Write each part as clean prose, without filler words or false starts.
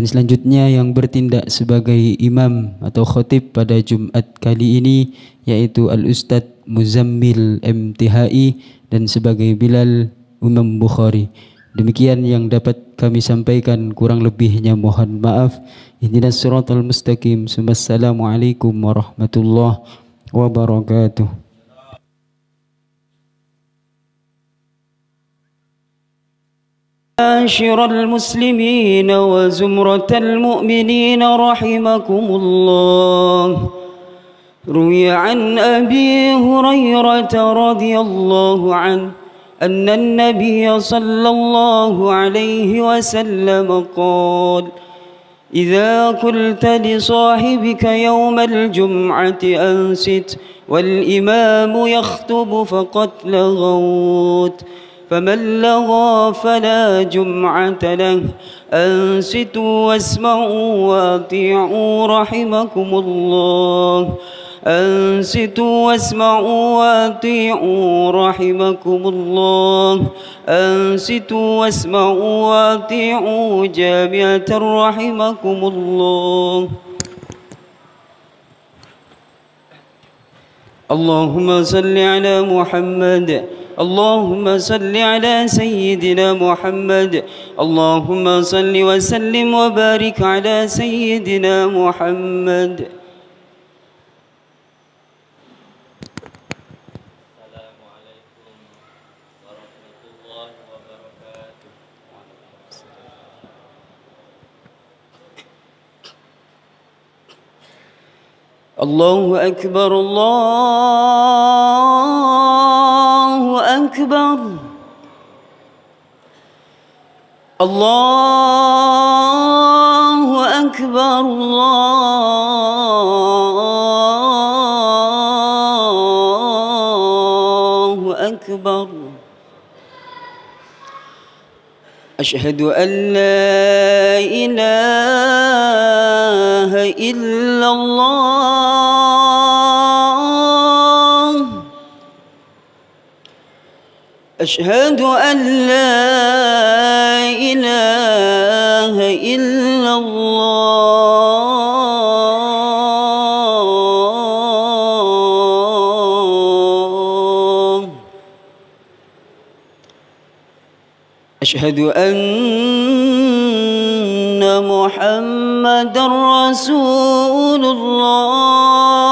Dan selanjutnya yang bertindak sebagai imam atau khatib pada Jumat kali ini yaitu Al-Ustadz Muzammil MTHI dan sebagai Bilal Imam Bukhari. Demikian yang dapat kami sampaikan, kurang lebihnya mohon maaf. Ihdinas siratal mustaqim. Assalamualaikum warahmatullahi wabarakatuh. معاشر المسلمين وزمرة المؤمنين رحمكم الله. روي عن أبي هريرة رضي الله عنه أن النبي صلى الله عليه وسلم قال: إذا قلت لصاحبك يوم الجمعة أنصت والإمام يخطب فقد لغوت، فمن لغى فلا جمعة له. أنصتوا واسمعوا وأطيعوا رحمكم الله. أنصتوا واسمعوا وأطيعوا رحمكم الله. أنصتوا واسمعوا وأطيعوا جامعة رحمكم الله. اللهم صل على محمد. اللهم صل على سيدنا محمد. اللهم صل وسلم وبارك على سيدنا محمد. الله أكبر الله أكبر الله أكبر الله أكبر. أشهد أن لا إله إلا الله. أشهد أن لا إله إلا الله. أشهد أن محمدًا رسول الله.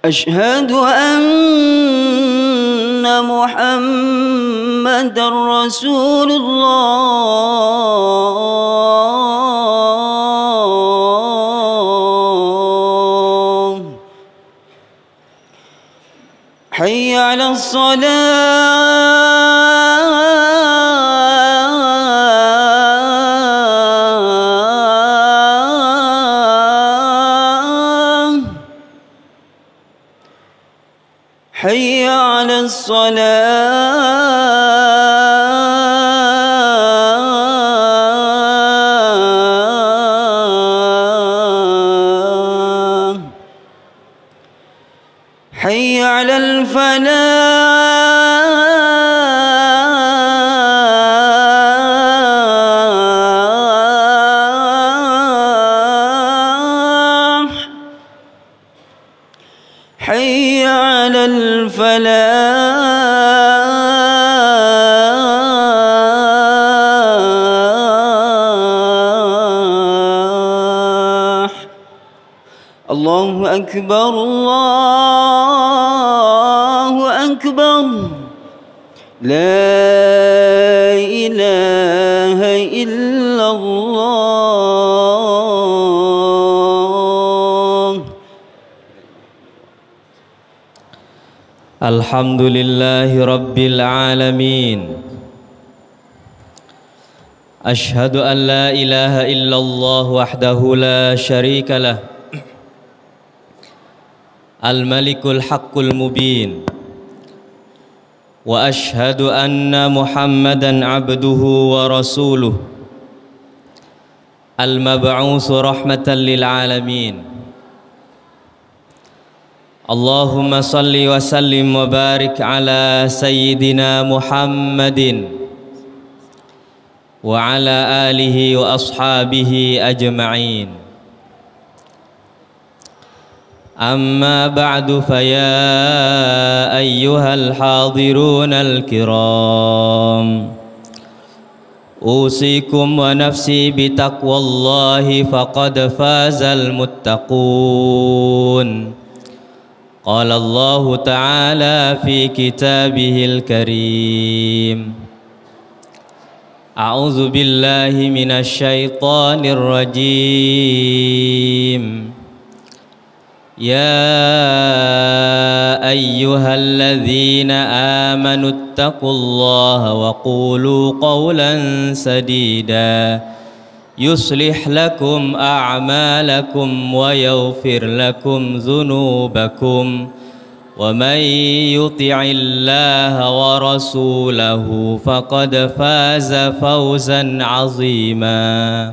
أشهد أن محمدًا رسول الله. حي على الصلاة. حي على الصلاة. حي على الفلاح. حي على الفلاح. الله أكبر الله أكبر. لا إله إلا الله. الحمد لله رب العالمين. أشهد أن لا إله إلا الله وحده لا شريك له، الملك الحق المبين. وأشهد أن محمدًا عبده ورسوله، المبعوث رحمة للعالمين. Allahumma salli wa sallim wa barik ala sayyidina Muhammadin wa ala alihi wa ashabihi ajma'in. Amma ba'du faya ayyuhal hadirunal kiram, usikum wa nafsi bitaqwallahi faqad fazal muttaqun. Qala Allah Ta'ala fi kitabihil karim, a'udzu billahi minasy syaithanir rajim. Ya ayyuhalladzina amanu taqullaha wa qulu qawlan sadida yuslih lakum a'malakum wa yaghfir lakum dhunubakum wa man yuti'illaha wa rasulahu faqad faza fawzan 'azima.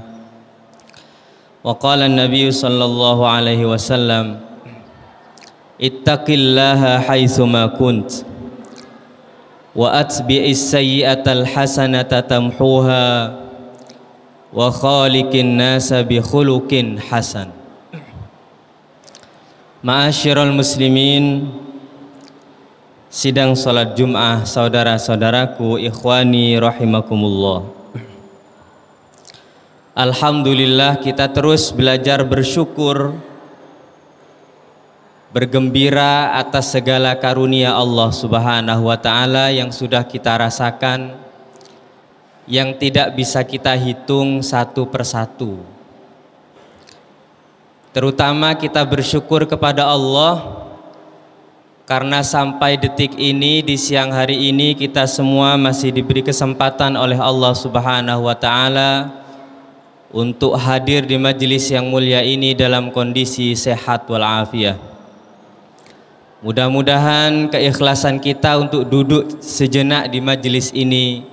Wa qala an-nabiy sallallahu alaihi wasallam, ittaqillaha haitsuma kunt wa atbi'is sayyi'atal hasanata tamhuha wa khaliqin nasa bi khuluqin hasan. Ma'asyiral muslimin, sidang salat Jum'ah saudara-saudaraku, ikhwani rahimakumullah. Alhamdulillah, kita terus belajar bersyukur, bergembira atas segala karunia Allah Subhanahu wa Ta'ala yang sudah kita rasakan, yang tidak bisa kita hitung satu persatu. Terutama kita bersyukur kepada Allah karena sampai detik ini, di siang hari ini, kita semua masih diberi kesempatan oleh Allah Subhanahu wa Ta'ala untuk hadir di majelis yang mulia ini dalam kondisi sehat walafiat. Mudah-mudahan keikhlasan kita untuk duduk sejenak di majelis ini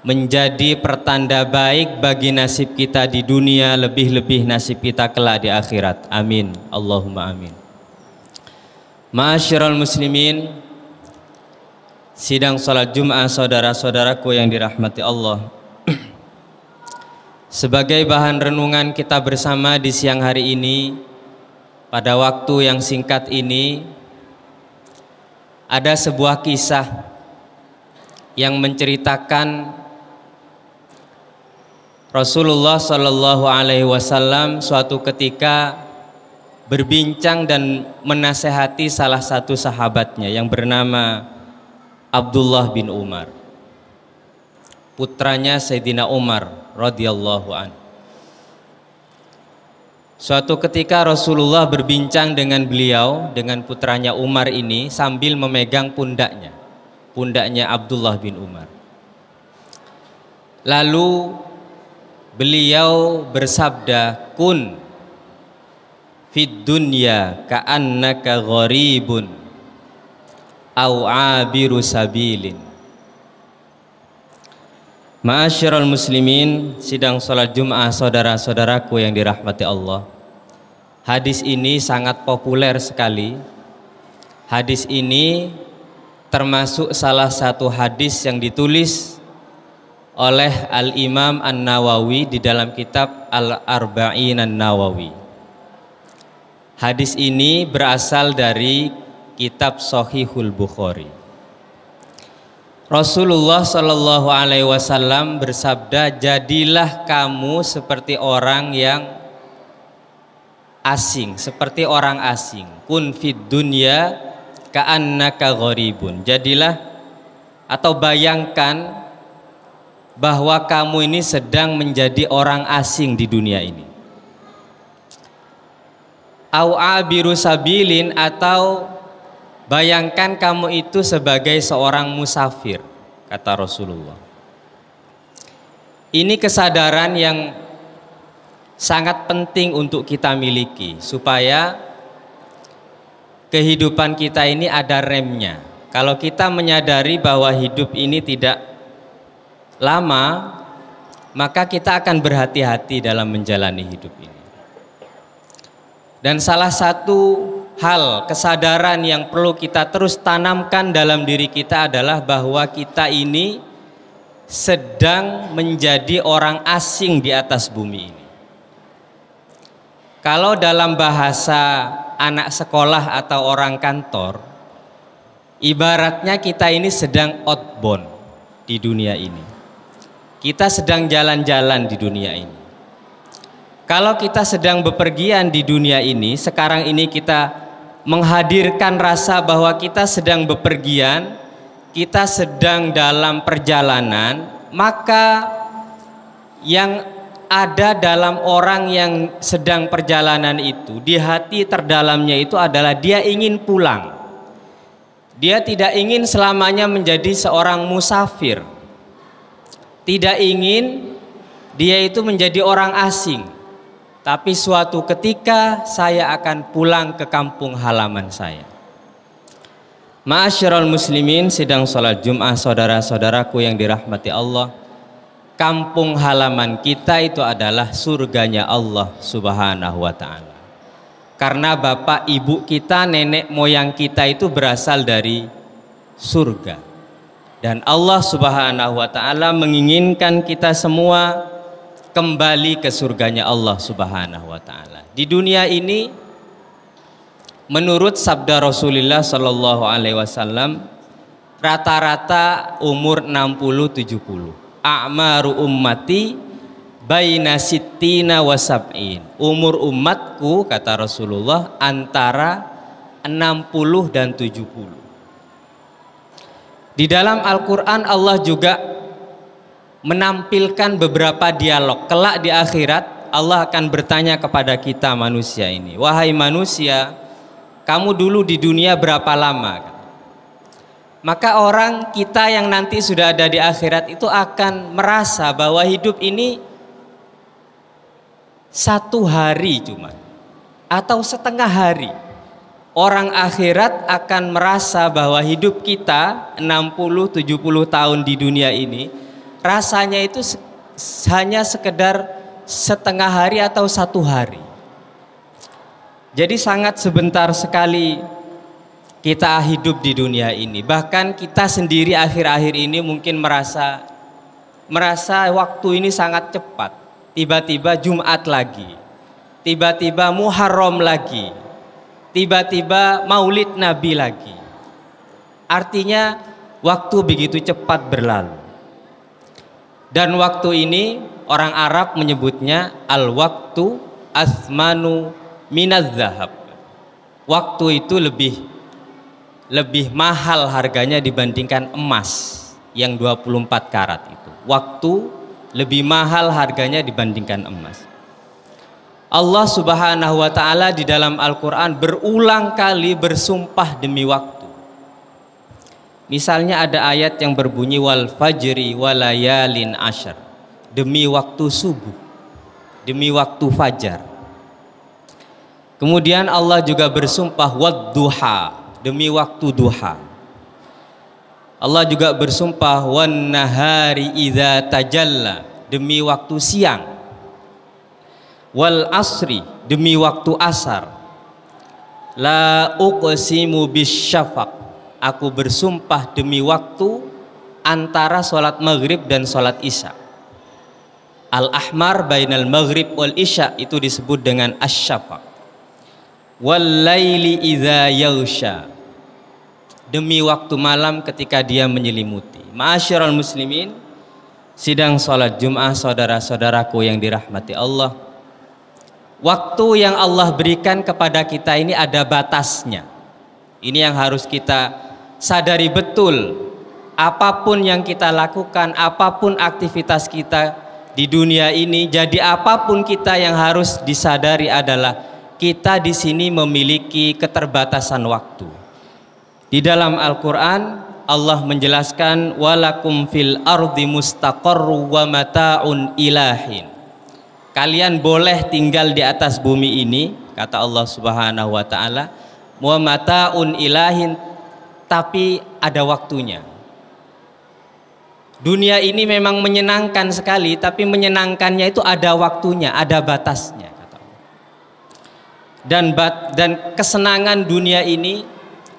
menjadi pertanda baik bagi nasib kita di dunia, lebih-lebih nasib kita kelak di akhirat. Amin, Allahumma amin. Ma'asyiral muslimin, sidang salat Jum'ah saudara-saudaraku yang dirahmati Allah, sebagai bahan renungan kita bersama di siang hari ini, pada waktu yang singkat ini, ada sebuah kisah yang menceritakan Rasulullah Shallallahu Alaihi Wasallam suatu ketika berbincang dan menasehati salah satu sahabatnya yang bernama Abdullah bin Umar, putranya Sayyidina Umar radhiyallahu anhu. Suatu ketika Rasulullah berbincang dengan beliau, dengan putranya Umar ini, sambil memegang pundaknya Abdullah bin Umar. Lalu beliau bersabda, kun fid dunya ka'annaka gharibun au abiru sabilin. Ma'asyiral muslimin, sidang salat Jum'ah saudara-saudaraku yang dirahmati Allah, hadis ini sangat populer sekali. Hadis ini termasuk salah satu hadis yang ditulis oleh Al-Imam An-Nawawi di dalam kitab Al-Arba'in An-Nawawi. Hadis ini berasal dari kitab Shahihul Bukhari. Rasulullah Shallallahu Alaihi Wasallam bersabda, jadilah kamu seperti orang yang asing, seperti orang asing. Kun fid dunya ka'annaka gharibun. Jadilah atau bayangkan bahwa kamu ini sedang menjadi orang asing di dunia ini. Au abiru sabilin, atau bayangkan kamu itu sebagai seorang musafir, kata Rasulullah. Ini kesadaran yang sangat penting untuk kita miliki, supaya kehidupan kita ini ada remnya. Kalau kita menyadari bahwa hidup ini tidak lama, maka kita akan berhati-hati dalam menjalani hidup ini. Dan salah satu hal kesadaran yang perlu kita terus tanamkan dalam diri kita adalah bahwa kita ini sedang menjadi orang asing di atas bumi ini. Kalau dalam bahasa anak sekolah atau orang kantor, ibaratnya kita ini sedang outbound di dunia ini. Kita sedang jalan-jalan di dunia ini. Kalau kita sedang bepergian di dunia ini, sekarang ini kita menghadirkan rasa bahwa kita sedang bepergian, kita sedang dalam perjalanan, maka yang ada dalam orang yang sedang perjalanan itu, di hati terdalamnya itu adalah dia ingin pulang. Dia tidak ingin selamanya menjadi seorang musafir. Tidak ingin dia itu menjadi orang asing. Tapi suatu ketika saya akan pulang ke kampung halaman saya. Ma'asyiral muslimin, sidang salat Jumat saudara-saudaraku yang dirahmati Allah. Kampung halaman kita itu adalah surganya Allah Subhanahu wa ta'ala. Karena bapak ibu kita, nenek moyang kita itu berasal dari surga. Dan Allah Subhanahu wa ta'ala menginginkan kita semua kembali ke surganya Allah Subhanahu wa ta'ala. Di dunia ini, menurut sabda Rasulullah sallallahu alaihi wasallam, rata-rata umur 60-70. A'maru ummati baina sittina wa sab'in. Umur umatku, kata Rasulullah, antara 60 dan 70. Di dalam Al-Quran Allah juga menampilkan beberapa dialog. Kelak di akhirat Allah akan bertanya kepada kita manusia ini, wahai manusia, kamu dulu di dunia berapa lama? Maka orang kita yang nanti sudah ada di akhirat itu akan merasa bahwa hidup ini 1 hari cuma, atau setengah hari. Orang akhirat akan merasa bahwa hidup kita 60-70 tahun di dunia ini rasanya itu hanya sekedar setengah hari atau 1 hari. Jadi sangat sebentar sekali kita hidup di dunia ini. Bahkan kita sendiri akhir-akhir ini mungkin merasa waktu ini sangat cepat. Tiba-tiba Jumat lagi, tiba-tiba Muharram lagi, tiba-tiba Maulid Nabi lagi. Artinya waktu begitu cepat berlalu. Dan waktu ini orang Arab menyebutnya al-waktu asmanu minaz zahab. Waktu itu lebih mahal harganya dibandingkan emas yang 24 karat itu. Waktu lebih mahal harganya dibandingkan emas. Allah Subhanahu wa ta'ala di dalam Al-Quran berulang kali bersumpah demi waktu. Misalnya ada ayat yang berbunyi wal fajri walayalin asyar, demi waktu subuh, demi waktu fajar. Kemudian Allah juga bersumpah wad duha, demi waktu duha. Allah juga bersumpah wan nahari idza tajalla, demi waktu siang. Wal asri, demi waktu asar. La uqsimu bisyafaq, aku bersumpah demi waktu antara sholat maghrib dan sholat isya. Al-ahmar bainal maghrib wal isya itu disebut dengan asyafaq. Wal laili idza yaghsha, demi waktu malam ketika dia menyelimuti. Ma'asyiral muslimin, sidang sholat Jumat saudara-saudaraku yang dirahmati Allah, waktu yang Allah berikan kepada kita ini ada batasnya. Ini yang harus kita sadari betul. Apapun yang kita lakukan, apapun aktivitas kita di dunia ini, jadi apapun kita yang harus disadari adalah kita di sini memiliki keterbatasan waktu. Di dalam Al-Quran Allah menjelaskan walakum fil ardi mustaqarru wa mata'un ilahin. Kalian boleh tinggal di atas bumi ini, kata Allah Subhanahu wa ta'ala, wa mata'un ilahin, tapi ada waktunya. Dunia ini memang menyenangkan sekali, tapi menyenangkannya itu ada waktunya, ada batasnya. dan kesenangan dunia ini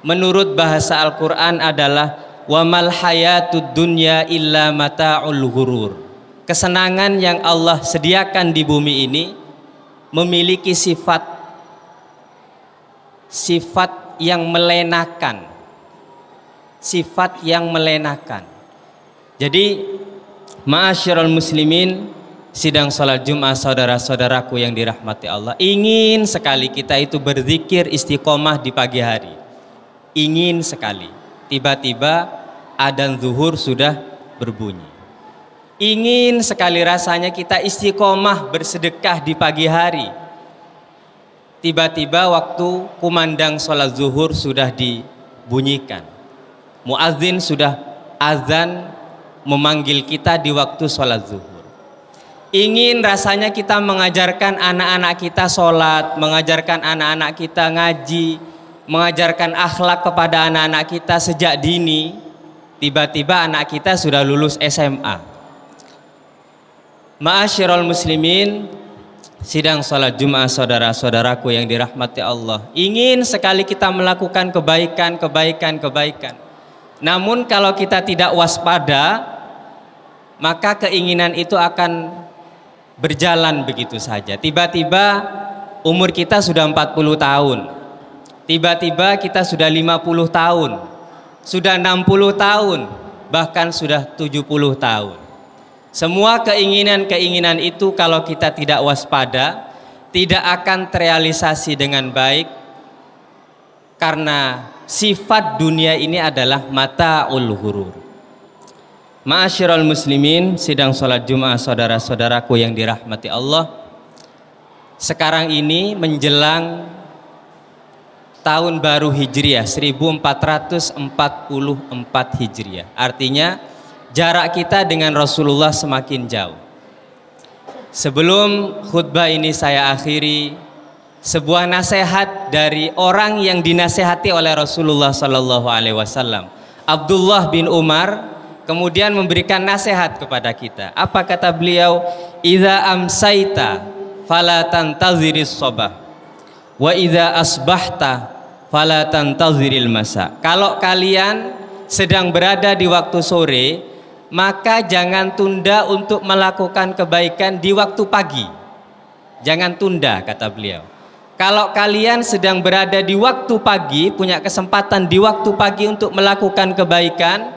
menurut bahasa Al-Quran adalah wa mal hayatud dunya illa mata'ul ghurur. Kesenangan yang Allah sediakan di bumi ini memiliki sifat yang melenakan, sifat yang melenakan. Jadi ma'asyiral muslimin, sidang salat Jumat saudara-saudaraku yang dirahmati Allah, ingin sekali kita itu berzikir istiqomah di pagi hari. Ingin sekali. Tiba-tiba adzan zuhur sudah berbunyi. Ingin sekali rasanya kita istiqomah bersedekah di pagi hari. Tiba-tiba waktu kumandang sholat zuhur sudah dibunyikan. Muadzin sudah azan memanggil kita di waktu sholat zuhur. Ingin rasanya kita mengajarkan anak-anak kita sholat, mengajarkan anak-anak kita ngaji, mengajarkan akhlak kepada anak-anak kita sejak dini. Tiba-tiba anak kita sudah lulus SMA. Ma'asyiral muslimin, sidang salat Jumat saudara-saudaraku yang dirahmati Allah, ingin sekali kita melakukan kebaikan. Namun kalau kita tidak waspada, maka keinginan itu akan berjalan begitu saja. Tiba-tiba umur kita sudah 40 tahun. Tiba-tiba kita sudah 50 tahun, sudah 60 tahun, bahkan sudah 70 tahun. Semua keinginan-keinginan itu kalau kita tidak waspada, tidak akan terrealisasi dengan baik, karena sifat dunia ini adalah mata'ul ghurur. Ma'asyiral muslimin, sidang salat Jumat saudara-saudaraku yang dirahmati Allah, sekarang ini menjelang tahun baru Hijriah 1444 Hijriah. Artinya jarak kita dengan Rasulullah semakin jauh. Sebelum khutbah ini saya akhiri, sebuah nasihat dari orang yang dinasihati oleh Rasulullah sallallahu alaihi wasallam, Abdullah bin Umar, kemudian memberikan nasihat kepada kita. Apa kata beliau? Idza amsaita fala tantaziris sabah, wa idza asbahta fala tantaziril masa. Kalau kalian sedang berada di waktu sore, maka jangan tunda untuk melakukan kebaikan di waktu pagi. Jangan tunda, kata beliau. Kalau kalian sedang berada di waktu pagi, punya kesempatan di waktu pagi untuk melakukan kebaikan,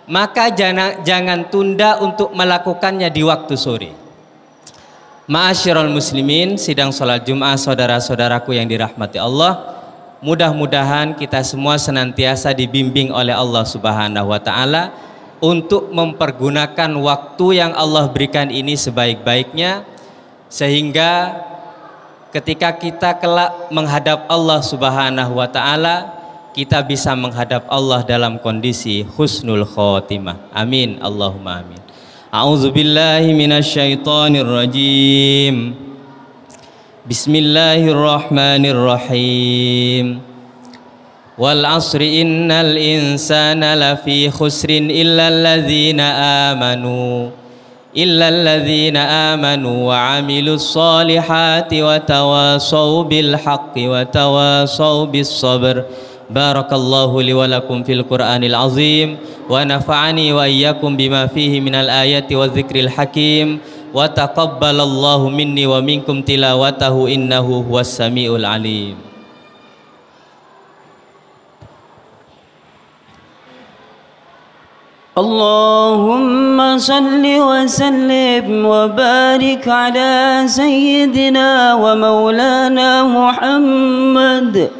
maka jangan tunda untuk melakukannya di waktu sore. Ma'asyiral muslimin, sidang salat Jumat saudara-saudaraku yang dirahmati Allah, mudah-mudahan kita semua senantiasa dibimbing oleh Allah Subhanahu wa taala untuk mempergunakan waktu yang Allah berikan ini sebaik-baiknya, sehingga ketika kita kelak menghadap Allah Subhanahu wa taala, kita bisa menghadap Allah dalam kondisi husnul khotimah. Amin, Allahumma amin. A'udzu billahi minasyaitonir rajim. Bismillahirrahmanirrahim. Wal 'asri innal insana lafi khusrin illal ladzina amanu wa 'amilus solihati wa tawasaw bil haqqi wa tawasaw bis sabr. Barakallahu li wa lakum fil Qur'anil azim wa nafa'ani wa iyyakum bima fihi minal ayati wa dzikril hakim wa taqabbalallahu minni wa minkum tilawatahu innahu huwas samiul alim. Allahumma salli wa sallim wa barik ala sayyidina wa maulana Muhammad.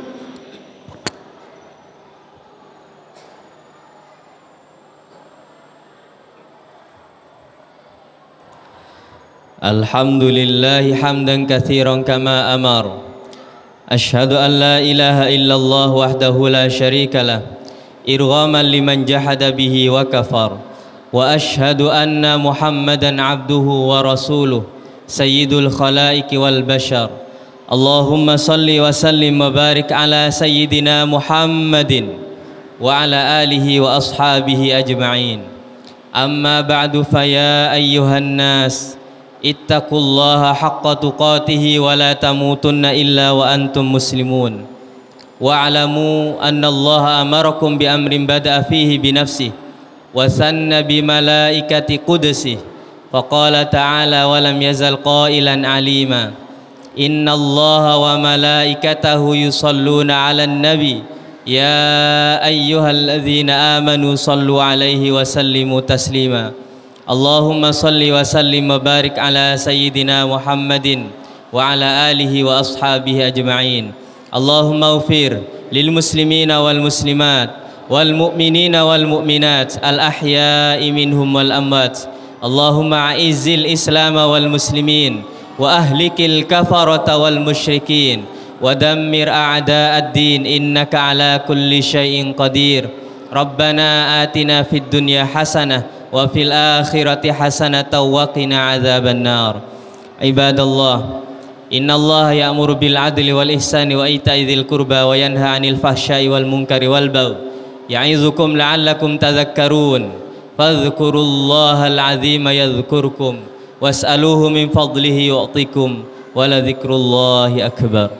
Alhamdulillahi hamdan katsiran kama amar. Asyhadu an la ilaha illallah wahdahu la syarikalah, irghaman liman jahada bihi wa kafar. Wa asyhadu anna Muhammadan abduhu wa rasuluh, sayyidul khalaiki wal bashar. Allahumma salli wa sallim wa barik ala sayyidina Muhammadin wa ala alihi wa ashabihi ajma'in. Amma ba'du, fa ya ayyuhan nas ittaqullaha haqqa tuqatih wa la tamutunna illa wa antum muslimun. Wa'lamu anna Allah amarakum bi amrin bada'a fihi bi nafsihi wa sanna bi malaikati qudsihi faqala ta'ala wa lam yazal qailan alima inna Allaha wa malaikatahu yusalluna 'alan nabi ya ayyuhalladzina amanu sallu 'alaihi wa sallimu taslima. Allahumma salli wa sallim wa barik ala sayyidina Muhammadin wa ala alihi wa ashabihi ajma'in. Allahumma ufir lil muslimina wal muslimat wal mu'minina wal mu'minat al ahya'i minhum wal amwat. Allahumma a'izzil islam wal muslimin wa ahlikil kafarata wal musyrikin wa dammir a'da'ad din innaka ala kulli syai'in qadir. Rabbana atina fid dunya hasanah wa fil akhirati hasanatan wa qina adzaban nar. Ibadallah, innallaha ya'muru bil adli wal ihsani wa ita'i dzil qurba wa yanha 'anil fahsya'i wal munkari wal baghi ya'izukum la'allakum tadhakkarun. Fadhkurullaha al-'azima yadhkurkum was'aluhu min fadlihi yu'tikum wa la dzikrullahi akbar.